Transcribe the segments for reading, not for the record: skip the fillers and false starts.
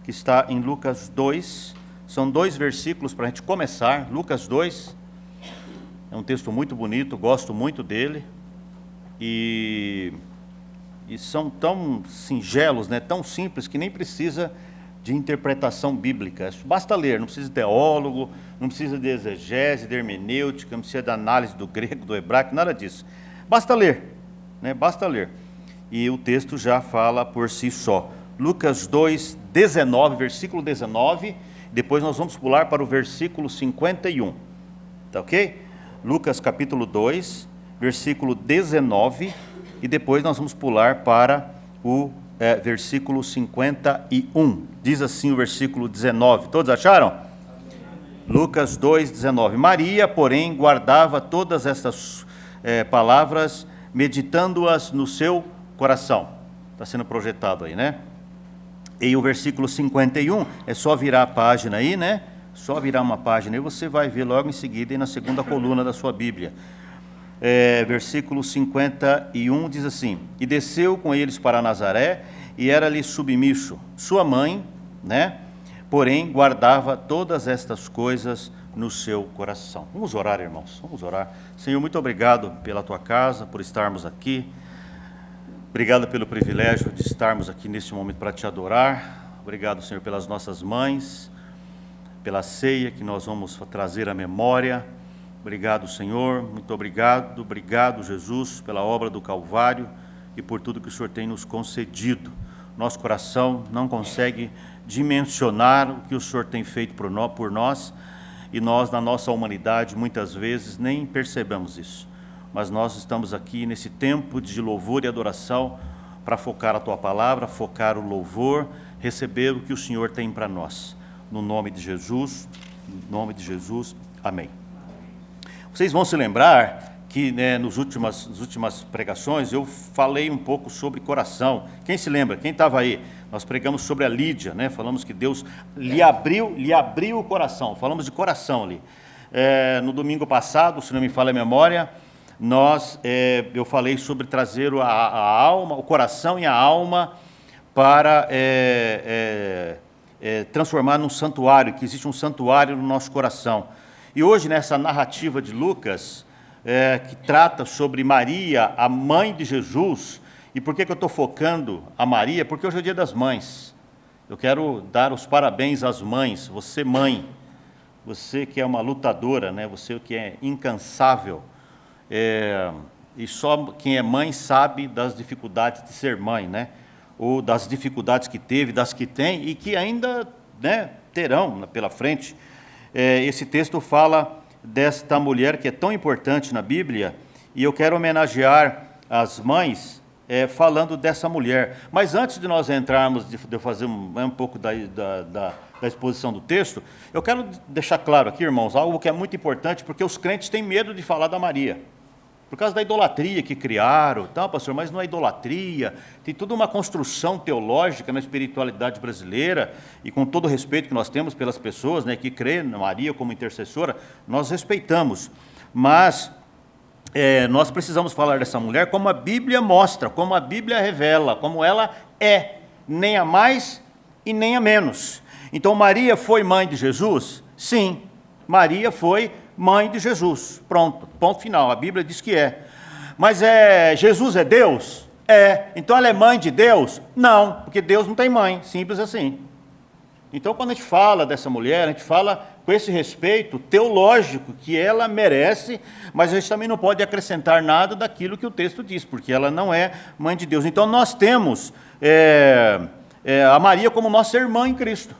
que está em Lucas 2. São 2 versículos para a gente começar. Lucas 2 é um texto muito bonito, gosto muito dele. E são tão singelos, né, tão simples, que nem precisa de interpretação bíblica. Basta ler, não precisa de teólogo, não precisa de exegese, de hermenêutica, não precisa de análise do grego, do hebraico, nada disso. Basta ler, né? Basta ler. E o texto já fala por si só. Lucas 2, 19, versículo 19, depois nós vamos pular para o versículo 51. Tá ok? Lucas capítulo 2, versículo 19, e depois nós vamos pular para o versículo 51. Diz assim o versículo 19. Todos acharam? Lucas 2, 19. Maria, porém, guardava todas estas palavras, meditando-as no seu coração. Está sendo projetado aí, né? E o versículo 51, é só virar a página aí, né? Só virar uma página e você vai ver logo em seguida, aí na segunda coluna da sua Bíblia. Versículo 51 diz assim: E desceu com eles para Nazaré, e era-lhe submisso. Sua mãe, né? Porém, guardava todas estas coisas no seu coração. Vamos orar, irmãos, vamos orar. Senhor, muito obrigado pela tua casa, por estarmos aqui. Obrigado pelo privilégio de estarmos aqui neste momento para te adorar. Obrigado, Senhor, pelas nossas mães, pela ceia que nós vamos trazer à memória. Obrigado, Senhor, muito obrigado. Obrigado, Jesus, pela obra do Calvário e por tudo que o Senhor tem nos concedido. Nosso coração não consegue dimensionar o que o Senhor tem feito por nós, e nós, na nossa humanidade, muitas vezes nem percebemos isso. Mas nós estamos aqui nesse tempo de louvor e adoração para focar a Tua palavra, focar o louvor, receber o que o Senhor tem para nós. No nome de Jesus, amém. Vocês vão se lembrar que, né, nas últimas pregações eu falei um pouco sobre coração. Quem se lembra? Quem estava aí? Nós pregamos sobre a Lídia, né? Falamos que Deus lhe abriu o coração. Falamos de coração ali. No domingo passado, se não me falha a memória, eu falei sobre trazer a alma, o coração e a alma para transformar num santuário, que existe um santuário no nosso coração. E hoje, nessa narrativa de Lucas, que trata sobre Maria, a mãe de Jesus. E por que eu estou focando a Maria? Porque hoje é o Dia das Mães. Eu quero dar os parabéns às mães. Você, mãe, você que é uma lutadora, né? Você que é incansável. E só quem é mãe sabe das dificuldades de ser mãe, né? Ou das dificuldades que teve, das que tem e que ainda, né, terão pela frente. Esse texto fala desta mulher que é tão importante na Bíblia, e eu quero homenagear as mães falando dessa mulher. Mas antes de nós entrarmos, de eu fazer um pouco da exposição do texto, eu quero deixar claro aqui, irmãos, algo que é muito importante, porque os crentes têm medo de falar da Maria. Por causa da idolatria que criaram, tá, pastor, mas não é idolatria, tem toda uma construção teológica na espiritualidade brasileira, e com todo o respeito que nós temos pelas pessoas, né, que crêem na Maria como intercessora, nós respeitamos, mas nós precisamos falar dessa mulher como a Bíblia mostra, como a Bíblia revela, como ela é, nem a mais e nem a menos. Então, Maria foi mãe de Jesus? Sim, Maria foi mãe de Jesus, pronto, ponto final, a Bíblia diz que é. Mas Jesus é Deus? Então ela é mãe de Deus? Não, porque Deus não tem mãe, simples assim. Então quando a gente fala dessa mulher, a gente fala com esse respeito teológico que ela merece, mas a gente também não pode acrescentar nada daquilo que o texto diz, porque ela não é mãe de Deus. Então nós temos a Maria como nossa irmã em Cristo.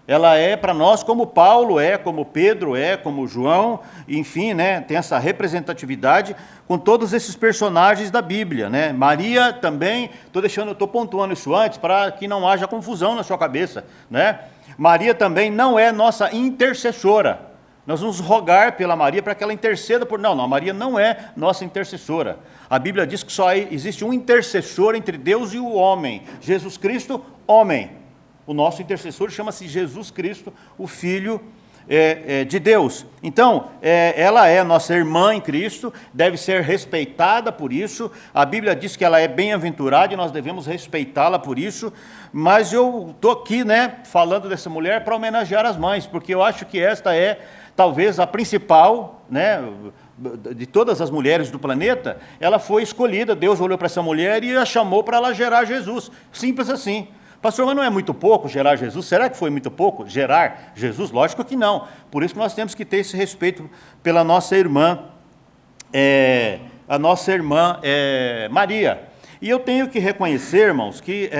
Ela é para nós como Paulo como Pedro como João, enfim, né, tem essa representatividade com todos esses personagens da Bíblia, né? Maria também, estou pontuando isso antes para que não haja confusão na sua cabeça, né? Maria também não é nossa intercessora. Nós vamos rogar pela Maria para que ela interceda por... Não, a Maria não é nossa intercessora. A Bíblia diz que só existe um intercessor entre Deus e o homem, Jesus Cristo, homem. O nosso intercessor chama-se Jesus Cristo, o Filho de Deus. Então, ela é nossa irmã em Cristo, deve ser respeitada por isso. A Bíblia diz que ela é bem-aventurada e nós devemos respeitá-la por isso. Mas eu estou aqui, falando dessa mulher para homenagear as mães, porque eu acho que esta é talvez a principal, de todas as mulheres do planeta. Ela foi escolhida, Deus olhou para essa mulher e a chamou para ela gerar Jesus. Simples assim. Pastor, mas não é muito pouco gerar Jesus? Será que foi muito pouco gerar Jesus? Lógico que não. Por isso que nós temos que ter esse respeito pela nossa irmã, Maria. E eu tenho que reconhecer, irmãos, que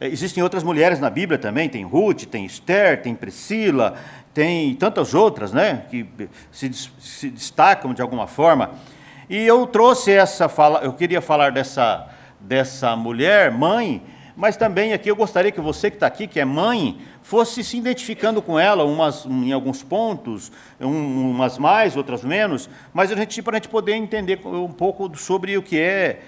existem outras mulheres na Bíblia também. Tem Ruth, tem Esther, tem Priscila, tem tantas outras, que se destacam de alguma forma. E eu trouxe eu queria falar dessa mulher, mãe, mas também aqui eu gostaria que você que está aqui, que é mãe, fosse se identificando com ela, em alguns pontos, umas mais, outras menos, mas para a gente poder entender um pouco sobre o que é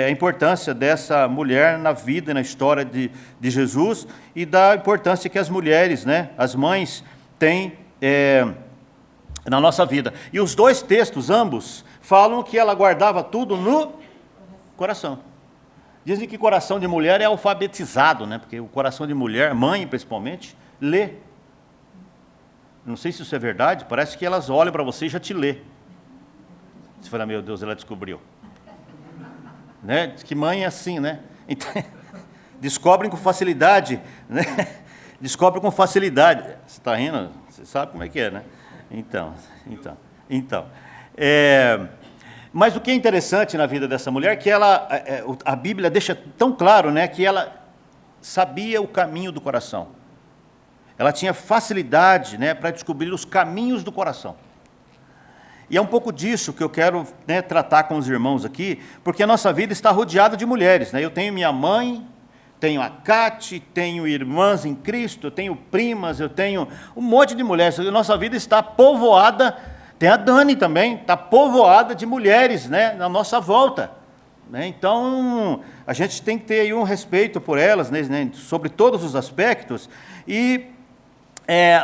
a importância dessa mulher na vida e na história de Jesus, e da importância que as mulheres, as mães, têm na nossa vida. E os dois textos, ambos, falam que ela guardava tudo no coração. Dizem que coração de mulher é alfabetizado, porque o coração de mulher, mãe principalmente, lê. Não sei se isso é verdade, parece que elas olham para você e já te lê. Você fala, meu Deus, ela descobriu. Diz que mãe é assim, Então, descobrem com facilidade, Descobrem com facilidade. Você está rindo? Você sabe como é que é, Então. Mas o que é interessante na vida dessa mulher é que a Bíblia deixa tão claro, que ela sabia o caminho do coração. Ela tinha facilidade, para descobrir os caminhos do coração. E é um pouco disso que eu quero tratar com os irmãos aqui, porque a nossa vida está rodeada de mulheres. Eu tenho minha mãe, tenho a Cate, tenho irmãs em Cristo, eu tenho primas, eu tenho um monte de mulheres. A nossa vida está povoada. Tem a Dani também, está povoada de mulheres, na nossa volta. Então, a gente tem que ter aí um respeito por elas, sobre todos os aspectos. E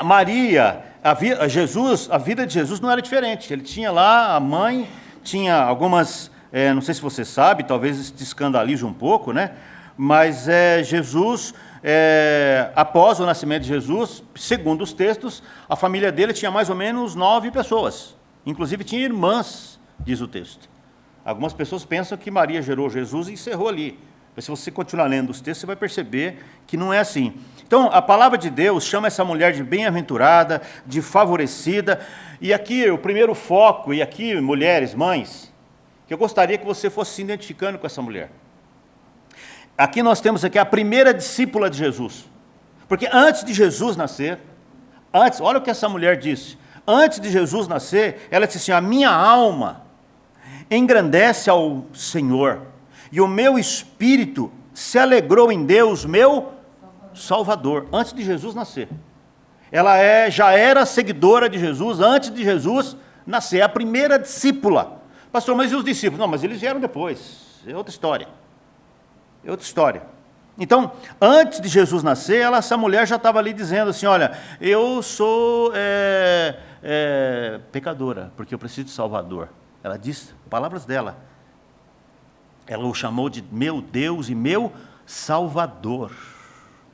Maria, a vida de Jesus não era diferente. Ele tinha lá a mãe, tinha algumas, não sei se você sabe, talvez te escandalize um pouco, mas Jesus... após o nascimento de Jesus, segundo os textos, a família dele tinha mais ou menos 9 pessoas, inclusive tinha irmãs, diz o texto. Algumas pessoas pensam que Maria gerou Jesus e encerrou ali, mas se você continuar lendo os textos, você vai perceber que não é assim. Então, a palavra de Deus chama essa mulher de bem-aventurada, de favorecida, e aqui o primeiro foco, e aqui mulheres, mães, que eu gostaria que você fosse se identificando com essa mulher. Aqui nós temos a primeira discípula de Jesus. Porque antes de Jesus nascer, olha o que essa mulher disse. Antes de Jesus nascer, ela disse assim, a minha alma engrandece ao Senhor, e o meu espírito se alegrou em Deus, meu Salvador. Antes de Jesus nascer. Ela já era seguidora de Jesus antes de Jesus nascer. É a primeira discípula. Pastor, mas e os discípulos? Não, mas eles vieram depois. É outra história. Então, antes de Jesus nascer, essa mulher já estava ali dizendo assim, olha, eu sou pecadora, porque eu preciso de Salvador. Ela disse, palavras dela, ela o chamou de meu Deus e meu Salvador.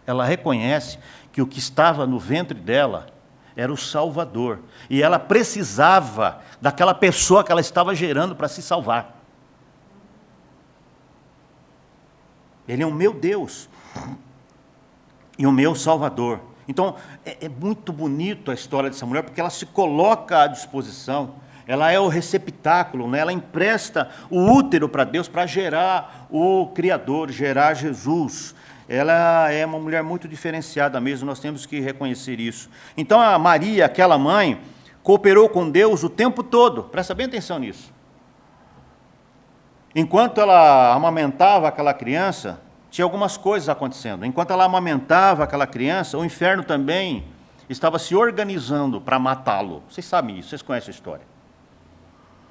Ela reconhece que o que estava no ventre dela era o Salvador, e ela precisava daquela pessoa que ela estava gerando para se salvar. Ele é o meu Deus e o meu Salvador. Então, é muito bonito a história dessa mulher, porque ela se coloca à disposição, ela é o receptáculo, ela empresta o útero para Deus para gerar o Criador, gerar Jesus. Ela é uma mulher muito diferenciada mesmo, nós temos que reconhecer isso. Então, a Maria, aquela mãe, cooperou com Deus o tempo todo, presta bem atenção nisso. Enquanto ela amamentava aquela criança, tinha algumas coisas acontecendo. Enquanto ela amamentava aquela criança, o inferno também estava se organizando para matá-lo. Vocês sabem isso, vocês conhecem a história.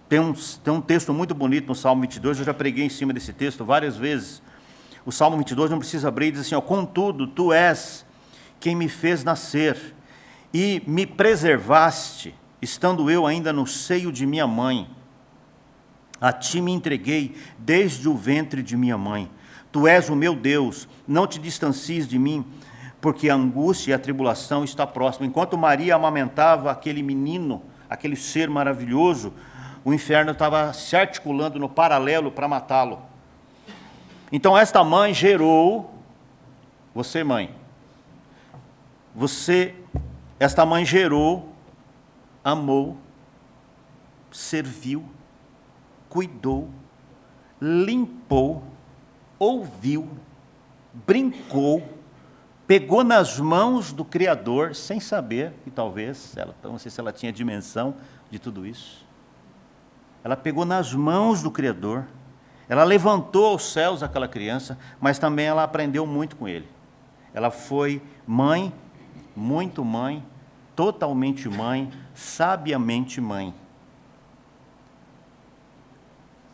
Tem um texto muito bonito no Salmo 22, eu já preguei em cima desse texto várias vezes. O Salmo 22 não precisa abrir, diz assim, contudo, tu és quem me fez nascer, e me preservaste, estando eu ainda no seio de minha mãe. A ti me entreguei desde o ventre de minha mãe. Tu és o meu Deus, não te distancies de mim, porque a angústia e a tribulação está próxima. Enquanto Maria amamentava aquele menino, aquele ser maravilhoso, o inferno estava se articulando no paralelo para matá-lo. Então esta mãe gerou, você mãe, esta mãe gerou, amou, serviu, cuidou, limpou, ouviu, brincou, pegou nas mãos do Criador, sem saber, e talvez, não sei se ela tinha dimensão de tudo isso. Ela pegou nas mãos do Criador, ela levantou aos céus aquela criança, mas também ela aprendeu muito com ele. Ela foi mãe, muito mãe, totalmente mãe, sabiamente mãe.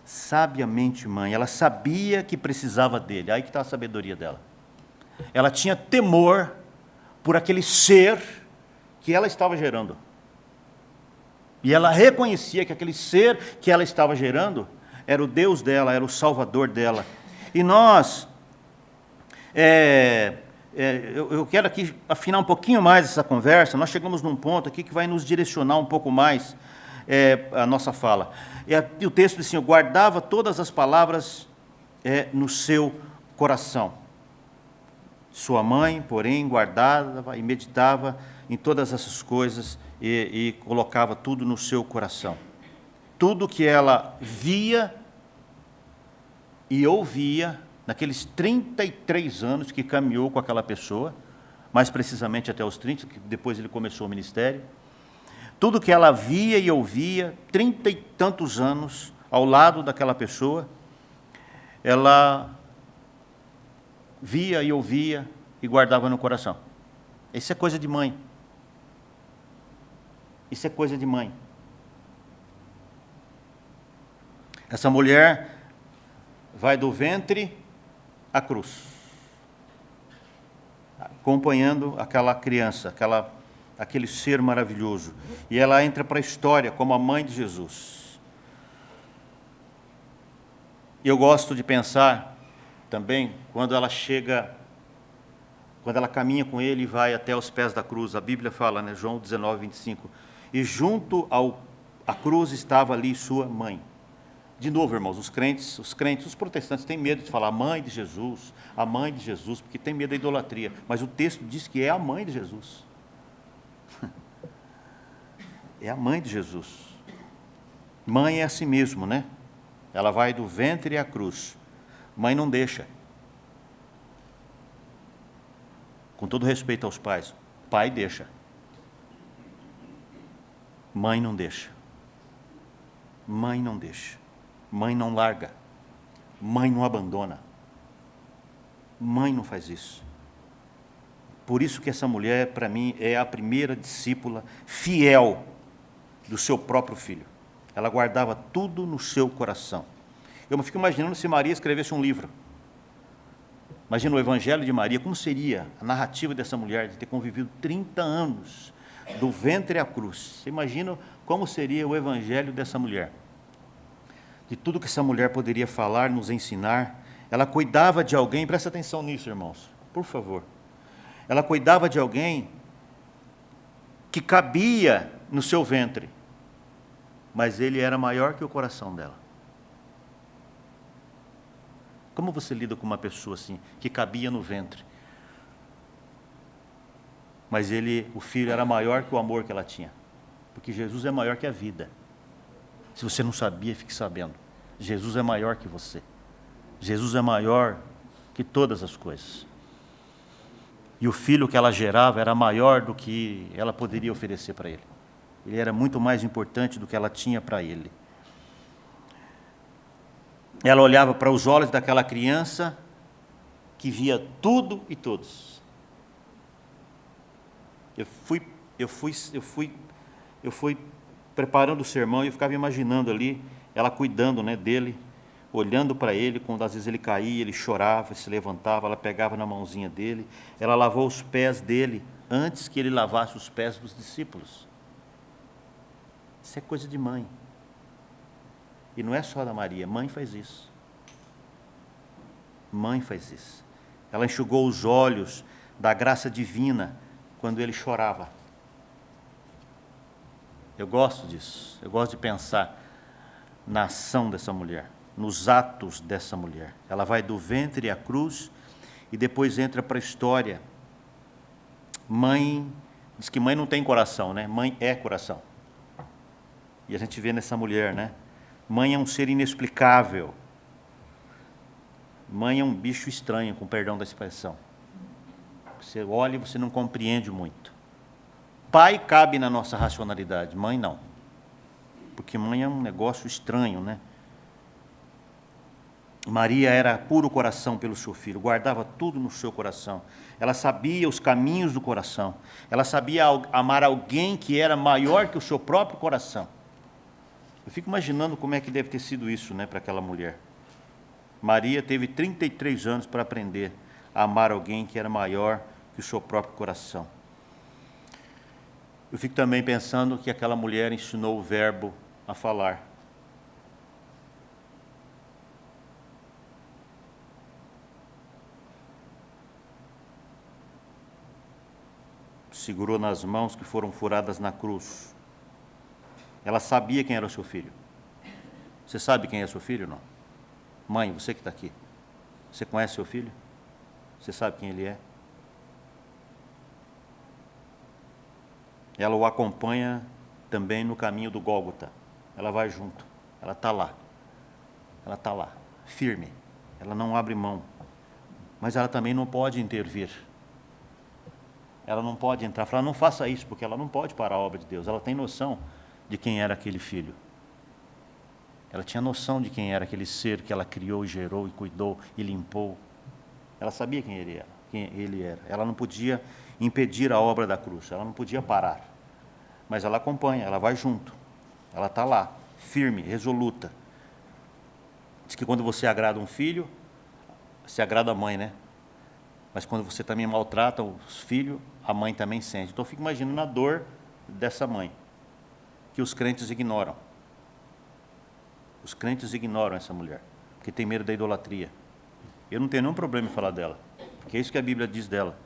Sabiamente mãe, ela sabia que precisava dele, aí que está a sabedoria dela. Ela tinha temor por aquele ser que ela estava gerando. E ela reconhecia que aquele ser que ela estava gerando era o Deus dela, era o Salvador dela. E nós, eu quero aqui afinar um pouquinho mais essa conversa, nós chegamos num ponto aqui que vai nos direcionar um pouco mais a nossa fala. E o texto diz assim: guardava todas as palavras no seu coração. Sua mãe, porém, guardava e meditava em todas essas coisas e colocava tudo no seu coração. Tudo que ela via e ouvia, naqueles 33 anos que caminhou com aquela pessoa, mais precisamente até os 30, que depois ele começou o ministério, tudo que ela via e ouvia, 30 e tantos anos ao lado daquela pessoa, ela via e ouvia e guardava no coração. Isso é coisa de mãe. Isso é coisa de mãe. Essa mulher vai do ventre à cruz, acompanhando aquela criança, aquele ser maravilhoso. E ela entra para a história como a mãe de Jesus. E eu gosto de pensar também, quando ela caminha com ele e vai até os pés da cruz. A Bíblia fala, né, João 19, 25. E junto à cruz estava ali sua mãe. De novo, irmãos, os protestantes têm medo de falar a mãe de Jesus, porque tem medo da idolatria. Mas o texto diz que é a mãe de Jesus. É a mãe de Jesus. Mãe é assim mesmo, né? Ela vai do ventre à cruz. Mãe não deixa. Com todo respeito aos pais, pai deixa. Mãe não deixa. Mãe não deixa. Mãe não larga. Mãe não abandona. Mãe não faz isso. Por isso que essa mulher, para mim, é a primeira discípula fiel do seu próprio filho. Ela guardava tudo no seu coração. Eu me fico imaginando se Maria escrevesse um livro. Imagina o Evangelho de Maria, como seria a narrativa dessa mulher, de ter convivido 30 anos, do ventre à cruz. Você imagina como seria o Evangelho dessa mulher? De tudo que essa mulher poderia falar, nos ensinar. Ela cuidava de alguém, presta atenção nisso, irmãos, por favor. Ela cuidava de alguém que cabia no seu ventre, mas ele era maior que o coração dela. Como você lida com uma pessoa assim, que cabia no ventre, mas o filho era maior que o amor que ela tinha? Porque Jesus é maior que a vida. Se você não sabia, fique sabendo. Jesus é maior que você. Jesus é maior que todas as coisas. E o filho que ela gerava era maior do que ela poderia oferecer para ele. Ele era muito mais importante do que ela tinha para ele. Ela olhava para os olhos daquela criança que via tudo e todos. Eu fui preparando o sermão e eu ficava imaginando ali, ela cuidando, né, dele, olhando para ele, quando às vezes ele caía, ele chorava, se levantava, ela pegava na mãozinha dele, ela lavou os pés dele antes que ele lavasse os pés dos discípulos. Isso é coisa de mãe. E não é só da Maria, mãe faz isso. Mãe faz isso. Ela enxugou os olhos da graça divina quando ele chorava. Eu gosto disso, eu gosto de pensar na ação dessa mulher, nos atos dessa mulher. Ela vai do ventre à cruz e depois entra para a história. Mãe, diz que mãe não tem coração, né? Mãe é coração. E a gente vê nessa mulher, né? Mãe é um ser inexplicável. Mãe é um bicho estranho, com perdão da expressão. Você olha e você não compreende muito. Pai cabe na nossa racionalidade, mãe não. Porque mãe é um negócio estranho, né? Maria era puro coração pelo seu filho, guardava tudo no seu coração. Ela sabia os caminhos do coração. Ela sabia amar alguém que era maior que o seu próprio coração. Eu fico imaginando como é que deve ter sido isso, né, para aquela mulher. Maria teve 33 anos para aprender a amar alguém que era maior que o seu próprio coração. Eu fico também pensando que aquela mulher ensinou o verbo a falar. Segurou nas mãos que foram furadas na cruz. Ela sabia quem era o seu filho. Você sabe quem é seu filho ou não? Mãe, você que está aqui. Você conhece seu filho? Você sabe quem ele é? Ela o acompanha também no caminho do Gólgota. Ela vai junto. Ela está lá. Ela está lá, firme. Ela não abre mão. Mas ela também não pode intervir. Ela não pode entrar e falar, não faça isso, porque ela não pode parar a obra de Deus. Ela tem noção de quem era aquele filho. Ela tinha noção de quem era aquele ser que ela criou e gerou e cuidou e limpou. Ela sabia quem ele era. Ela não podia impedir a obra da cruz, ela não podia parar. Mas ela acompanha, ela vai junto. Ela está lá, firme, resoluta. Diz que quando você agrada um filho, você agrada a mãe, né? Mas quando você também maltrata os filhos, a mãe também sente. Então eu fico imaginando a dor dessa mãe, que os crentes ignoram. Os crentes ignoram essa mulher, porque tem medo da idolatria. Eu não tenho nenhum problema em falar dela, porque é isso que a Bíblia diz dela.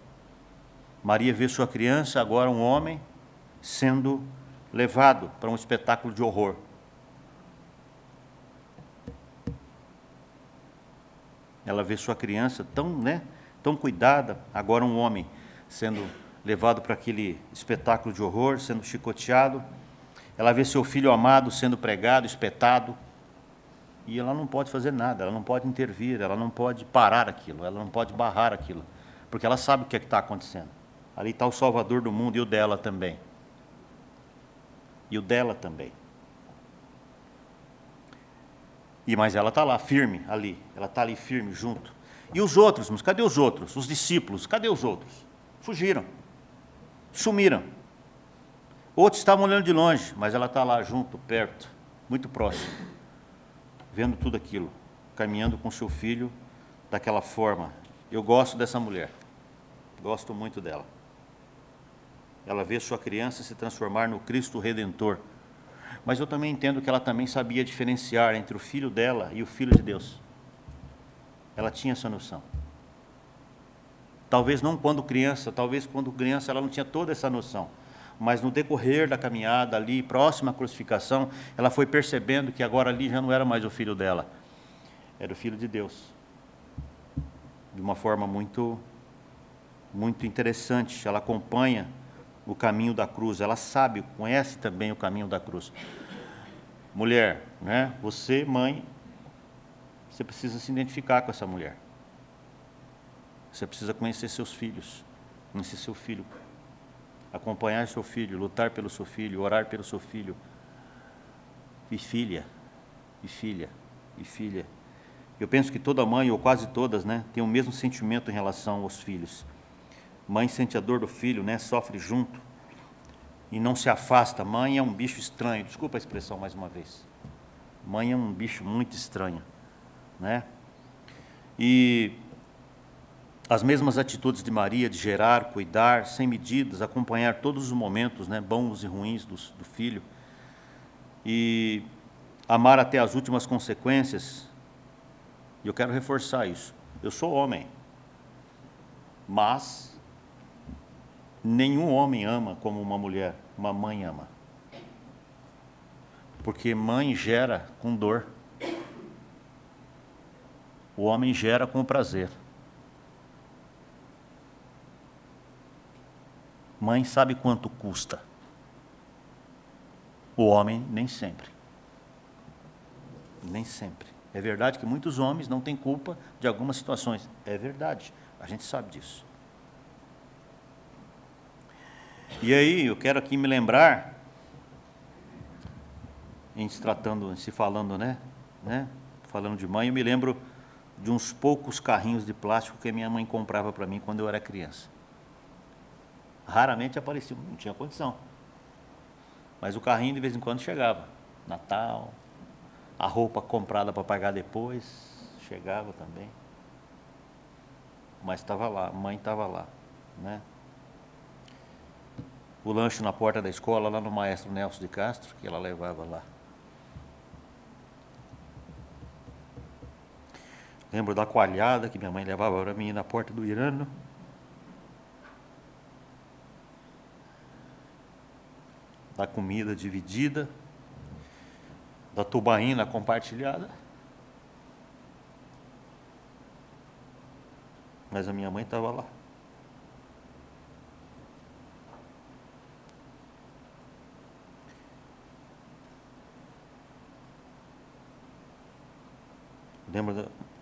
Maria vê sua criança, agora um homem, sendo levado para um espetáculo de horror. Ela vê sua criança tão cuidada, agora um homem sendo levado para aquele espetáculo de horror, sendo chicoteado. Ela vê seu filho amado sendo pregado, espetado. E ela não pode fazer nada, ela não pode intervir, ela não pode parar aquilo, ela não pode barrar aquilo, porque ela sabe o que é que está acontecendo. Ali está o Salvador do mundo e o dela também. E o dela também. Mas ela está lá, firme, ali. Ela está ali, firme, junto. E os outros, mas cadê os outros? Os discípulos, cadê os outros? Fugiram. Sumiram. Outros estavam olhando de longe, mas ela está lá, junto, perto, muito próximo. Vendo tudo aquilo, caminhando com seu filho daquela forma. Eu gosto dessa mulher, gosto muito dela. Ela vê sua criança se transformar no Cristo Redentor. Mas eu também entendo que ela também sabia diferenciar entre o filho dela e o filho de Deus. Ela tinha essa noção. Talvez não quando criança, ela não tinha toda essa noção. Mas no decorrer da caminhada ali, próxima à crucificação, ela foi percebendo que agora ali já não era mais o filho dela, era o filho de Deus. De uma forma muito, muito interessante, ela acompanha o caminho da cruz, ela sabe, conhece também o caminho da cruz. Mulher, né? Você, mãe, você precisa se identificar com essa mulher. Você precisa conhecer seus filhos, conhecer seu filho. Acompanhar seu filho, lutar pelo seu filho, orar pelo seu filho. E filha, e filha, e filha. Eu penso que toda mãe, ou quase todas, né, tem o mesmo sentimento em relação aos filhos. Mãe sente a dor do filho, né, sofre junto e não se afasta. Mãe é um bicho estranho, desculpa a expressão mais uma vez. Mãe é um bicho muito estranho. né? E as mesmas atitudes de Maria, de gerar, cuidar, sem medidas, acompanhar todos os momentos, né, bons e ruins do filho, e amar até as últimas consequências. E eu quero reforçar isso. Eu sou homem, mas nenhum homem ama como uma mulher, uma mãe ama. Porque mãe gera com dor. O homem gera com prazer. Mãe sabe quanto custa. O homem nem sempre. Nem sempre. É verdade que muitos homens não têm culpa de algumas situações. É verdade, a gente sabe disso. E aí, eu quero aqui me lembrar, em se tratando, em se falando, né? Falando de mãe, eu me lembro de uns poucos carrinhos de plástico que minha mãe comprava para mim quando eu era criança. Raramente aparecia, não tinha condição. Mas o carrinho de vez em quando chegava. Natal, a roupa comprada para pagar depois, chegava também. Mas estava lá, a mãe estava lá, né? O lanche na porta da escola, lá no Maestro Nelson de Castro, que ela levava lá. Lembro da coalhada que minha mãe levava para mim na porta do Irano. Da comida dividida. Da tubaína compartilhada. Mas a minha mãe estava lá.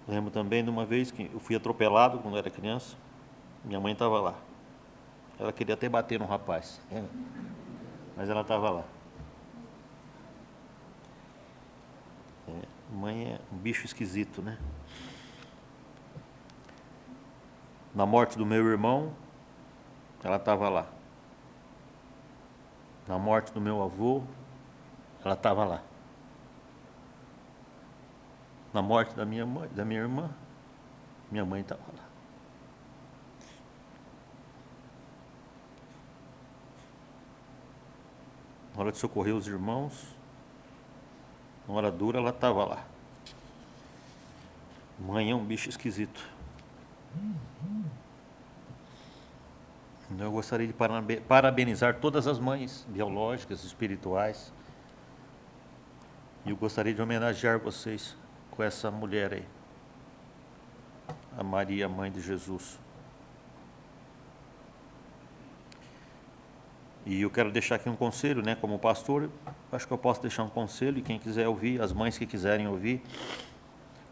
Lembro também de uma vez que eu fui atropelado quando eu era criança. Minha mãe estava lá. Ela queria até bater no rapaz. Mas ela estava lá. Mãe é um bicho esquisito, né? Na morte do meu irmão, ela estava lá. Na morte do meu avô, ela estava lá. Na morte da minha mãe, da minha irmã, minha mãe estava lá. Na hora de socorrer os irmãos, na hora dura, ela estava lá. Mãe é um bicho esquisito. Eu gostaria de parabenizar todas as mães biológicas, espirituais. E eu gostaria de homenagear vocês com essa mulher aí. A Maria, mãe de Jesus. E eu quero deixar aqui um conselho, né? Como pastor, acho que eu posso deixar um conselho, e quem quiser ouvir, as mães que quiserem ouvir.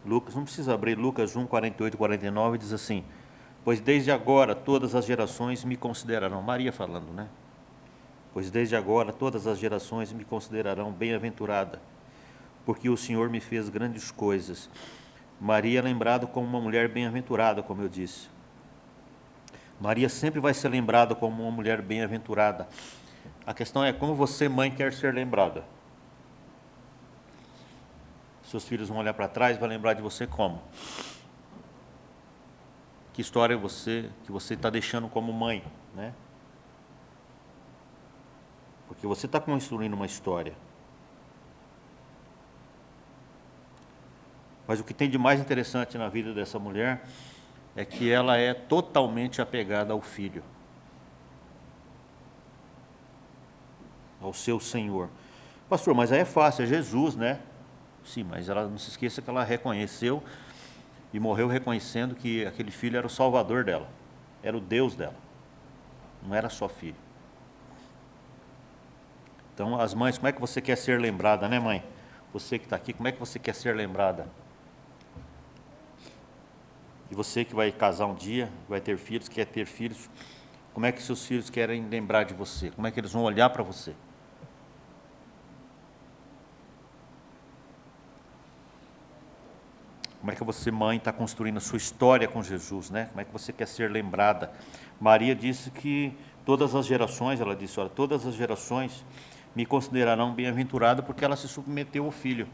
Lucas, não precisa abrir, Lucas 1, 48 e 49, diz assim: pois desde agora todas as gerações me considerarão, Maria falando, né? Pois desde agora todas as gerações me considerarão bem-aventurada, porque o Senhor me fez grandes coisas. Maria é lembrada como uma mulher bem-aventurada, como eu disse. Maria sempre vai ser lembrada como uma mulher bem-aventurada. A questão é como você, mãe, quer ser lembrada. Seus filhos vão olhar para trás e vão lembrar de você como? Que história que você está deixando como mãe, né? Porque você está construindo uma história. Mas o que tem de mais interessante na vida dessa mulher é que ela é totalmente apegada ao filho, ao seu Senhor. Pastor, mas aí é fácil, é Jesus, né? Sim, mas ela não se esqueça que ela reconheceu e morreu reconhecendo que aquele filho era o salvador dela, era o Deus dela, não era só filho. Então, as mães, como é que você quer ser lembrada, né, mãe? Você que está aqui, como é que você quer ser lembrada? E você que vai casar um dia, vai ter filhos, quer ter filhos, como é que seus filhos querem lembrar de você? Como é que eles vão olhar para você? Como é que você, mãe, está construindo a sua história com Jesus, né? Como é que você quer ser lembrada? Maria disse que todas as gerações, ela disse, olha, todas as gerações me considerarão bem-aventurada porque ela se submeteu ao Filho.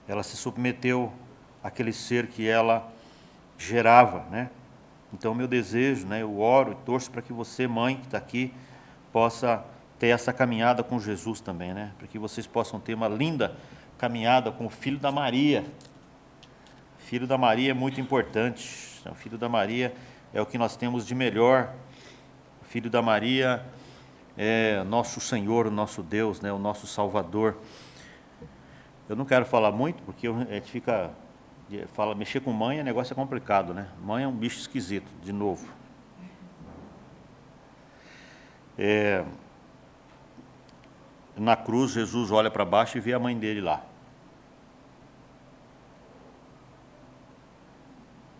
ela se submeteu àquele ser que ela gerava, né? Então, meu desejo, né, eu oro e torço para que você, mãe, que está aqui, possa ter essa caminhada com Jesus também, né? Para que vocês possam ter uma linda caminhada com o filho da Maria. O filho da Maria é muito importante. O filho da Maria é o que nós temos de melhor. O filho da Maria é nosso Senhor, o nosso Deus, né, o nosso Salvador. Eu não quero falar muito, porque a gente fala, mexer com mãe, o negócio é complicado, né? Mãe é um bicho esquisito, de novo. Na cruz, Jesus olha para baixo e vê a mãe dele lá.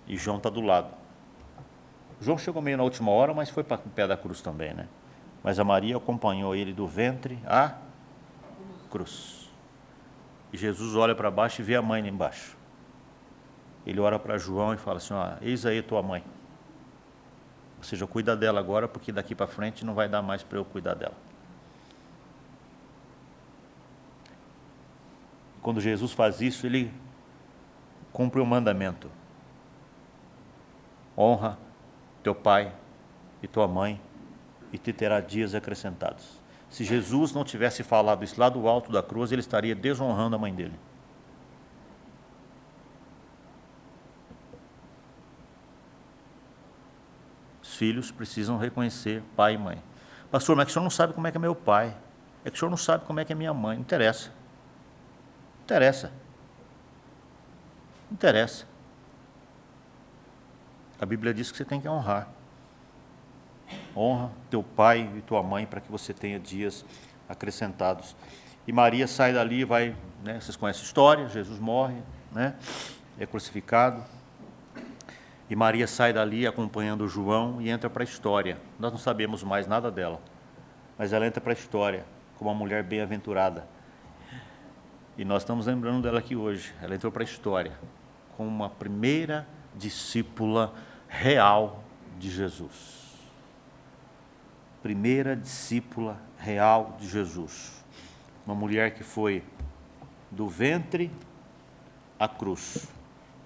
E João está do lado. João chegou meio na última hora, mas foi para o pé da cruz também, né? Mas a Maria acompanhou ele do ventre à cruz. E Jesus olha para baixo e vê a mãe lá embaixo. Ele ora para João e fala assim, eis aí tua mãe. Ou seja, cuida dela agora, porque daqui para frente não vai dar mais para eu cuidar dela. Quando Jesus faz isso, ele cumpre o mandamento. Honra teu pai e tua mãe, e te terá dias acrescentados. Se Jesus não tivesse falado isso lá do alto da cruz, ele estaria desonrando a mãe dele. Os filhos precisam reconhecer pai e mãe. Pastor, mas é que o senhor não sabe como é que é meu pai. É que o senhor não sabe como é que é minha mãe. Não interessa. Não interessa. Não interessa. A Bíblia diz que você tem que honrar. Honra teu pai e tua mãe para que você tenha dias acrescentados. E Maria sai dali e vai, né, vocês conhecem a história, Jesus morre, né, é crucificado. E Maria sai dali acompanhando João e entra para a história. Nós não sabemos mais nada dela, mas ela entra para a história como uma mulher bem-aventurada. E nós estamos lembrando dela aqui hoje. Ela entrou para a história como uma primeira discípula real de Jesus. Primeira discípula real de Jesus. Uma mulher que foi do ventre à cruz.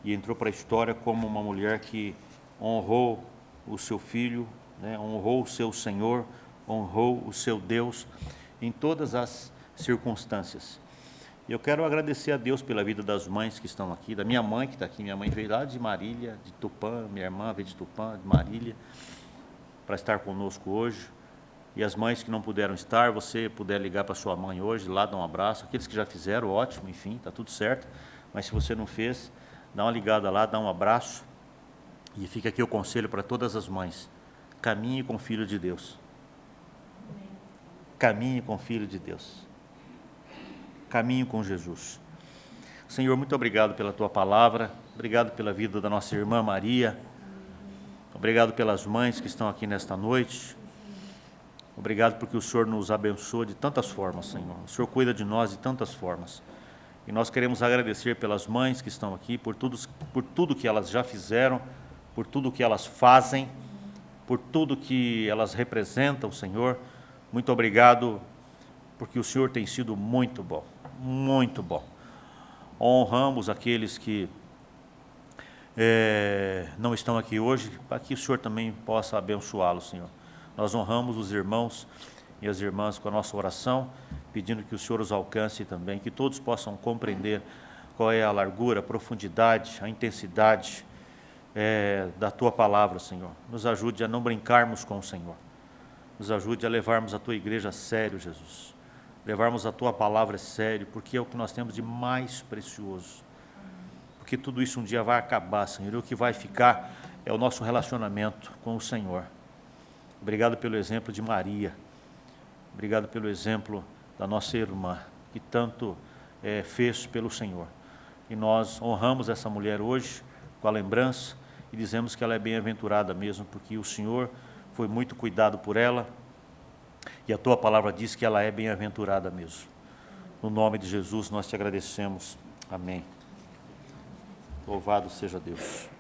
E entrou para a história como uma mulher que honrou o seu filho, né, honrou o seu Senhor, honrou o seu Deus em todas as circunstâncias. E eu quero agradecer a Deus pela vida das mães que estão aqui, da minha mãe que está aqui. Minha mãe veio lá de Marília, de Tupã, minha irmã veio de Tupã, de Marília, para estar conosco hoje. E as mães que não puderam estar, você puder ligar para sua mãe hoje, lá dar um abraço. Aqueles que já fizeram, ótimo, enfim, está tudo certo. Mas se você não fez, dá uma ligada lá, dá um abraço. E fica aqui o conselho para todas as mães. Caminhe com o Filho de Deus. Caminhe com o Filho de Deus. Caminhe com Jesus. Senhor, muito obrigado pela Tua palavra. Obrigado pela vida da nossa irmã Maria. Obrigado pelas mães que estão aqui nesta noite. Obrigado porque o Senhor nos abençoa de tantas formas, Senhor. O Senhor cuida de nós de tantas formas. E nós queremos agradecer pelas mães que estão aqui, por tudo que elas já fizeram, por tudo que elas fazem, por tudo que elas representam, Senhor. Muito obrigado, porque o Senhor tem sido muito bom, muito bom. Honramos aqueles que não estão aqui hoje, para que o Senhor também possa abençoá-los, Senhor. Nós honramos os irmãos e as irmãs com a nossa oração, pedindo que o Senhor os alcance também, que todos possam compreender qual é a largura, a profundidade, a intensidade da Tua palavra, Senhor. Nos ajude a não brincarmos com o Senhor. Nos ajude a levarmos a Tua igreja a sério, Jesus. Levarmos a Tua palavra a sério, porque é o que nós temos de mais precioso. Porque tudo isso um dia vai acabar, Senhor, e o que vai ficar é o nosso relacionamento com o Senhor. Obrigado pelo exemplo de Maria. Obrigado pelo exemplo da nossa irmã, que tanto fez pelo Senhor. E nós honramos essa mulher hoje com a lembrança e dizemos que ela é bem-aventurada mesmo, porque o Senhor foi muito cuidado por ela e a Tua palavra diz que ela é bem-aventurada mesmo. No nome de Jesus nós te agradecemos. Amém. Louvado seja Deus.